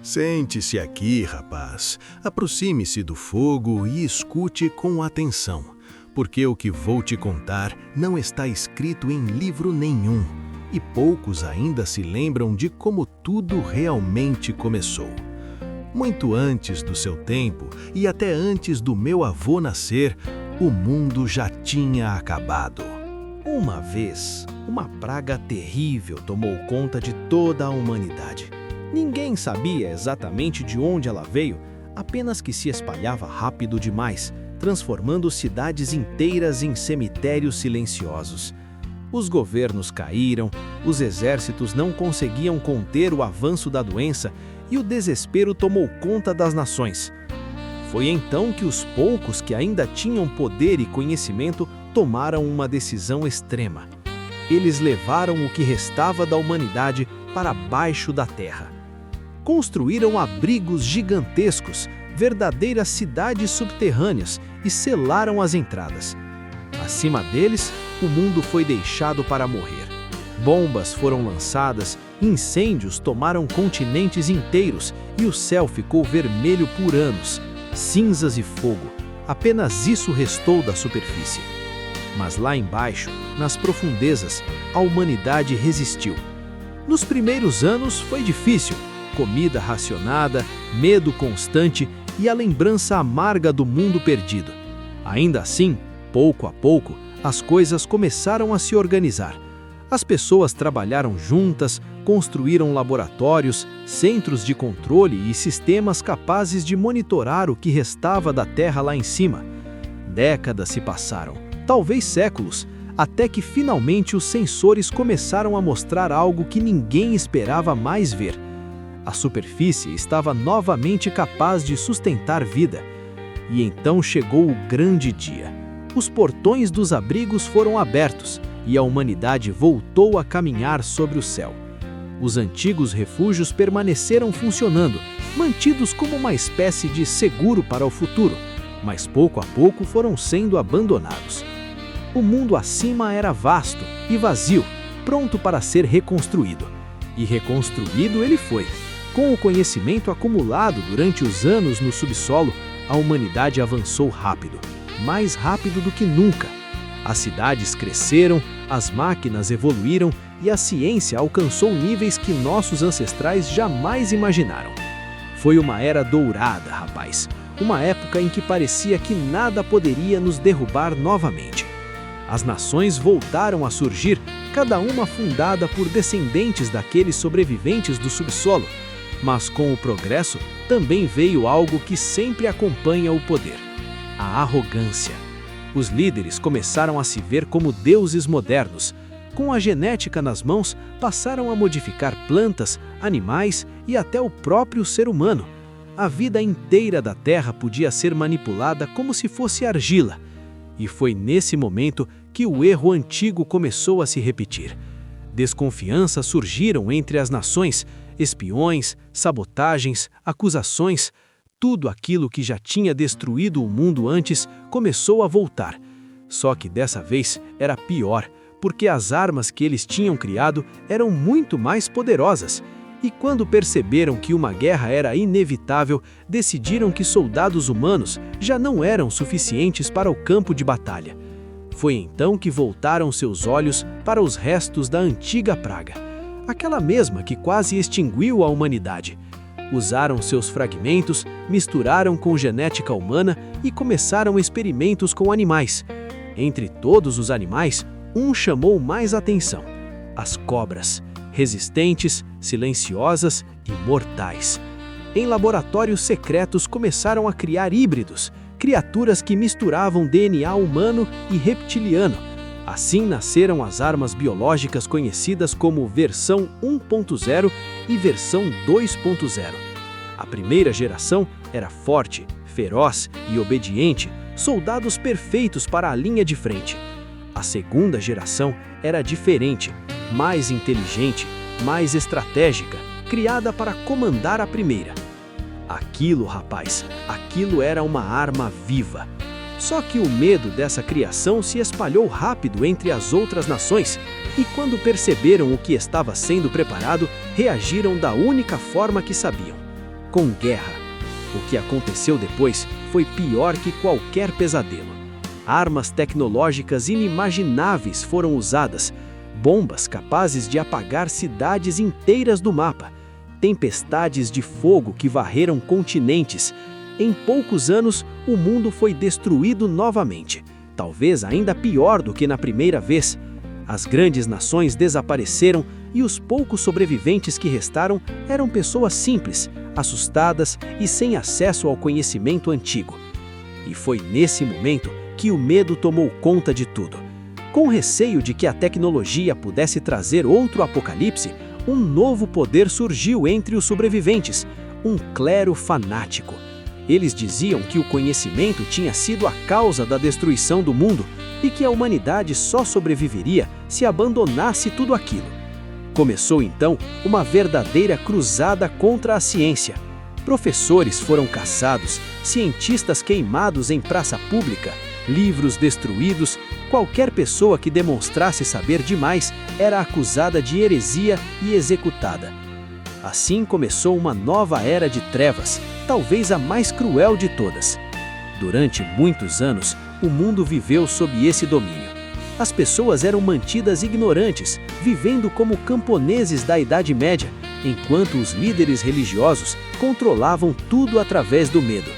Sente-se aqui, rapaz. Aproxime-se do fogo e escute com atenção, porque o que vou te contar não está escrito em livro nenhum, e poucos ainda se lembram de como tudo realmente começou. Muito antes do seu tempo e até antes do meu avô nascer, o mundo já tinha acabado. Uma vez, uma praga terrível tomou conta de toda a humanidade. Ninguém sabia exatamente de onde ela veio, apenas que se espalhava rápido demais, transformando cidades inteiras em cemitérios silenciosos. Os governos caíram, os exércitos não conseguiam conter o avanço da doença e o desespero tomou conta das nações. Foi então que os poucos que ainda tinham poder e conhecimento tomaram uma decisão extrema. Eles levaram o que restava da humanidade para baixo da terra. Construíram abrigos gigantescos, verdadeiras cidades subterrâneas, e selaram as entradas. Acima deles, o mundo foi deixado para morrer. Bombas foram lançadas, incêndios tomaram continentes inteiros e o céu ficou vermelho por anos. Cinzas e fogo, apenas isso restou da superfície. Mas lá embaixo, nas profundezas, a humanidade resistiu. Nos primeiros anos foi difícil. Comida racionada, medo constante e a lembrança amarga do mundo perdido. Ainda assim, pouco a pouco, as coisas começaram a se organizar. As pessoas trabalharam juntas, construíram laboratórios, centros de controle e sistemas capazes de monitorar o que restava da Terra lá em cima. Décadas se passaram, talvez séculos, até que finalmente os sensores começaram a mostrar algo que ninguém esperava mais ver. A superfície estava novamente capaz de sustentar vida. E então chegou o grande dia. Os portões dos abrigos foram abertos e a humanidade voltou a caminhar sobre o céu. Os antigos refúgios permaneceram funcionando, mantidos como uma espécie de seguro para o futuro, mas pouco a pouco foram sendo abandonados. O mundo acima era vasto e vazio, pronto para ser reconstruído. E reconstruído ele foi. Com o conhecimento acumulado durante os anos no subsolo, a humanidade avançou rápido, mais rápido do que nunca. As cidades cresceram, as máquinas evoluíram e a ciência alcançou níveis que nossos ancestrais jamais imaginaram. Foi uma era dourada, rapaz. Uma época em que parecia que nada poderia nos derrubar novamente. As nações voltaram a surgir, cada uma fundada por descendentes daqueles sobreviventes do subsolo. Mas com o progresso também veio algo que sempre acompanha o poder: a arrogância. Os líderes começaram a se ver como deuses modernos. Com a genética nas mãos, passaram a modificar plantas, animais e até o próprio ser humano. A vida inteira da Terra podia ser manipulada como se fosse argila. E foi nesse momento que o erro antigo começou a se repetir. Desconfianças surgiram entre as nações, espiões, sabotagens, acusações. Tudo aquilo que já tinha destruído o mundo antes começou a voltar. Só que dessa vez era pior, porque as armas que eles tinham criado eram muito mais poderosas. E quando perceberam que uma guerra era inevitável, decidiram que soldados humanos já não eram suficientes para o campo de batalha. Foi então que voltaram seus olhos para os restos da antiga praga, aquela mesma que quase extinguiu a humanidade. Usaram seus fragmentos, misturaram com genética humana e começaram experimentos com animais. Entre todos os animais, um chamou mais atenção: as cobras, resistentes, silenciosas e mortais. Em laboratórios secretos começaram a criar híbridos, criaturas que misturavam DNA humano e reptiliano. Assim nasceram as armas biológicas conhecidas como versão 1.0 e versão 2.0. A primeira geração era forte, feroz e obediente, soldados perfeitos para a linha de frente. A segunda geração era diferente, mais inteligente, mais estratégica, criada para comandar a primeira. Aquilo, rapaz, aquilo era uma arma viva. Só que o medo dessa criação se espalhou rápido entre as outras nações e quando perceberam o que estava sendo preparado, reagiram da única forma que sabiam: com guerra. O que aconteceu depois foi pior que qualquer pesadelo. Armas tecnológicas inimagináveis foram usadas, bombas capazes de apagar cidades inteiras do mapa, tempestades de fogo que varreram continentes. Em poucos anos, o mundo foi destruído novamente, talvez ainda pior do que na primeira vez. As grandes nações desapareceram e os poucos sobreviventes que restaram eram pessoas simples, assustadas e sem acesso ao conhecimento antigo. E foi nesse momento que o medo tomou conta de tudo. Com receio de que a tecnologia pudesse trazer outro apocalipse, um novo poder surgiu entre os sobreviventes, um clero fanático. Eles diziam que o conhecimento tinha sido a causa da destruição do mundo e que a humanidade só sobreviveria se abandonasse tudo aquilo. Começou então uma verdadeira cruzada contra a ciência. Professores foram caçados, cientistas queimados em praça pública, livros destruídos. Qualquer pessoa que demonstrasse saber demais era acusada de heresia e executada. Assim começou uma nova era de trevas, talvez a mais cruel de todas. Durante muitos anos, o mundo viveu sob esse domínio. As pessoas eram mantidas ignorantes, vivendo como camponeses da Idade Média, enquanto os líderes religiosos controlavam tudo através do medo.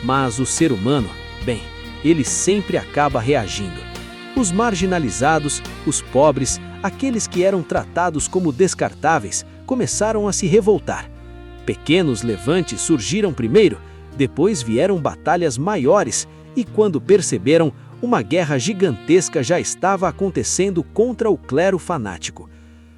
Mas o ser humano, bem, ele sempre acaba reagindo. Os marginalizados, os pobres, aqueles que eram tratados como descartáveis, começaram a se revoltar. Pequenos levantes surgiram primeiro, depois vieram batalhas maiores e, quando perceberam, uma guerra gigantesca já estava acontecendo contra o clero fanático.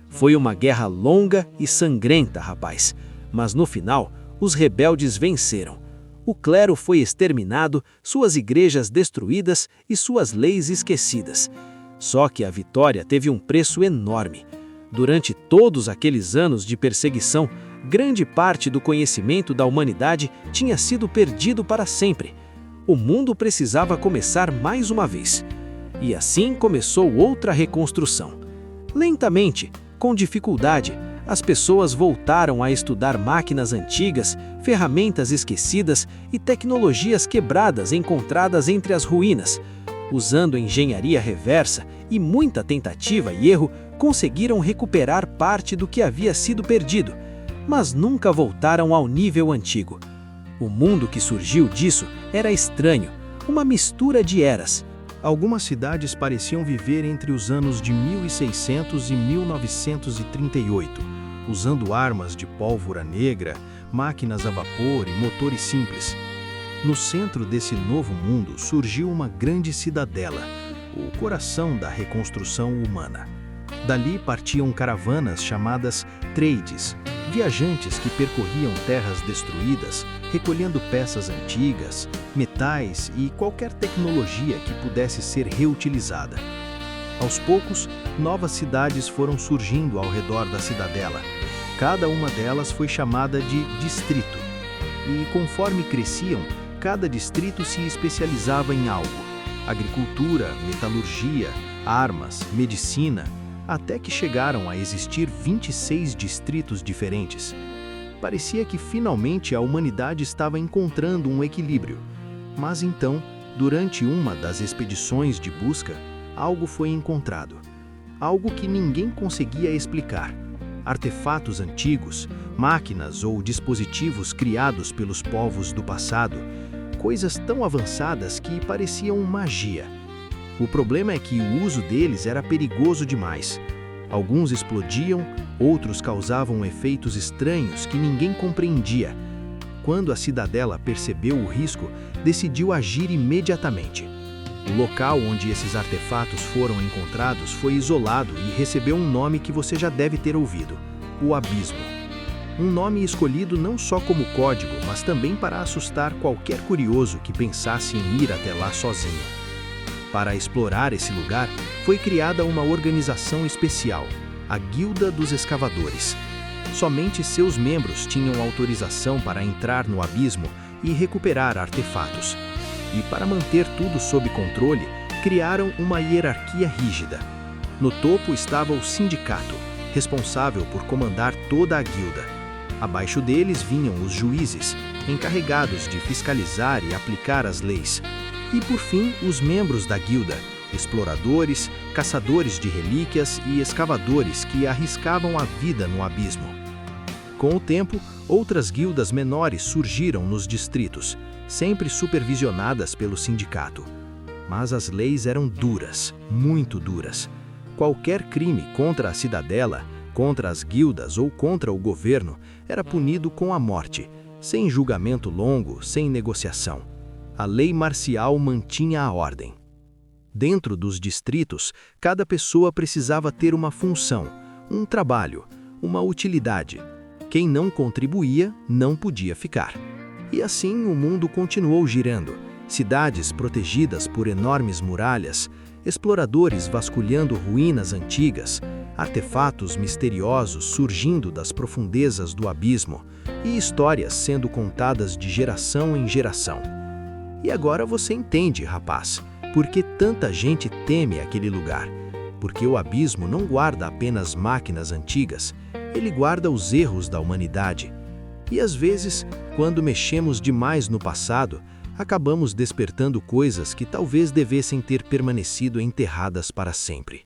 Foi uma guerra longa e sangrenta, rapaz, mas no final, os rebeldes venceram. O clero foi exterminado, suas igrejas destruídas e suas leis esquecidas. Só que a vitória teve um preço enorme. Durante todos aqueles anos de perseguição, grande parte do conhecimento da humanidade tinha sido perdido para sempre. O mundo precisava começar mais uma vez. E assim começou outra reconstrução. Lentamente, com dificuldade, as pessoas voltaram a estudar máquinas antigas, ferramentas esquecidas e tecnologias quebradas encontradas entre as ruínas. Usando engenharia reversa e muita tentativa e erro, conseguiram recuperar parte do que havia sido perdido, mas nunca voltaram ao nível antigo. O mundo que surgiu disso era estranho, uma mistura de eras. Algumas cidades pareciam viver entre os anos de 1600 e 1938, usando armas de pólvora negra, máquinas a vapor e motores simples. No centro desse novo mundo surgiu uma grande cidadela, o coração da reconstrução humana. Dali partiam caravanas chamadas trades, viajantes que percorriam terras destruídas, recolhendo peças antigas, metais e qualquer tecnologia que pudesse ser reutilizada. Aos poucos, novas cidades foram surgindo ao redor da cidadela. Cada uma delas foi chamada de distrito. E conforme cresciam, cada distrito se especializava em algo: agricultura, metalurgia, armas, medicina, até que chegaram a existir 26 distritos diferentes. Parecia que finalmente a humanidade estava encontrando um equilíbrio. Mas então, durante uma das expedições de busca, algo foi encontrado. Algo que ninguém conseguia explicar. Artefatos antigos, máquinas ou dispositivos criados pelos povos do passado, coisas tão avançadas que pareciam magia. O problema é que o uso deles era perigoso demais. Alguns explodiam, outros causavam efeitos estranhos que ninguém compreendia. Quando a cidadela percebeu o risco, decidiu agir imediatamente. O local onde esses artefatos foram encontrados foi isolado e recebeu um nome que você já deve ter ouvido: o Abismo. Um nome escolhido não só como código, mas também para assustar qualquer curioso que pensasse em ir até lá sozinho. Para explorar esse lugar, foi criada uma organização especial, a Guilda dos Escavadores. Somente seus membros tinham autorização para entrar no abismo e recuperar artefatos. E para manter tudo sob controle, criaram uma hierarquia rígida. No topo estava o sindicato, responsável por comandar toda a guilda. Abaixo deles vinham os juízes, encarregados de fiscalizar e aplicar as leis. E, por fim, os membros da guilda, exploradores, caçadores de relíquias e escavadores que arriscavam a vida no abismo. Com o tempo, outras guildas menores surgiram nos distritos, sempre supervisionadas pelo sindicato. Mas as leis eram duras, muito duras. Qualquer crime contra a cidadela, contra as guildas ou contra o governo era punido com a morte, sem julgamento longo, sem negociação. A lei marcial mantinha a ordem. Dentro dos distritos, cada pessoa precisava ter uma função, um trabalho, uma utilidade. Quem não contribuía não podia ficar. E assim o mundo continuou girando. Cidades protegidas por enormes muralhas, exploradores vasculhando ruínas antigas, artefatos misteriosos surgindo das profundezas do abismo e histórias sendo contadas de geração em geração. E agora você entende, rapaz, por que tanta gente teme aquele lugar. Porque o abismo não guarda apenas máquinas antigas, ele guarda os erros da humanidade. E às vezes, quando mexemos demais no passado, acabamos despertando coisas que talvez devessem ter permanecido enterradas para sempre.